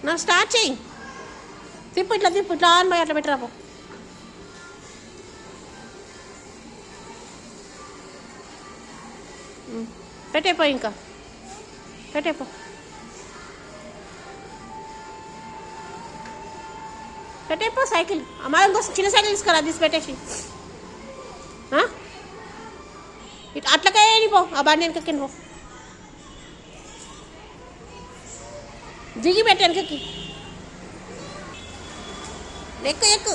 నా స్టార్ట్ చెయ్యి. తిప్పు ఇట్లా ఆన్ పోయి అట్లా పెట్టరాపో. పెట్టేపో, ఇంకా పెట్టేపో. పెట్టేపో సైకిల్. అమ్మా ఇంకో చిన్న సైకిల్ తీసుకురా, తీసి పెట్టేసి అట్లకే పో. ఆ బండి వెనకకి పో, దిగి పెట్టి వెనకకి. ఎక్కు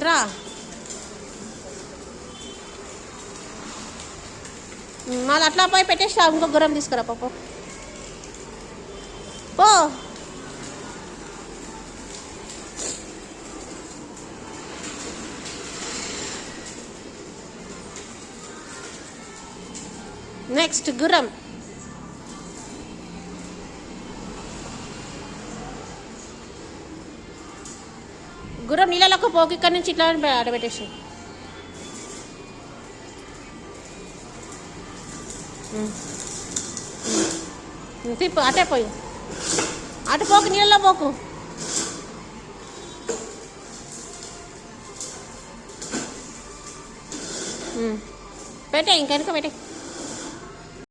రా. మళ్ళీ అట్లా పోయి పెట్టేసి ఇంకో గుర్రం తీసుకురా పో. నెక్స్ట్ గుర్రం. గుర్రం నీళ్ళలోకి పోకు, ఇక్కడ నుంచి ఇట్లా ఆడబెట్టేసి. తిప్పు, అటే పోయి, అటు పోకు, నీళ్ళలో పోకు. పెట్టే, ఇంకెనక పెట్టే.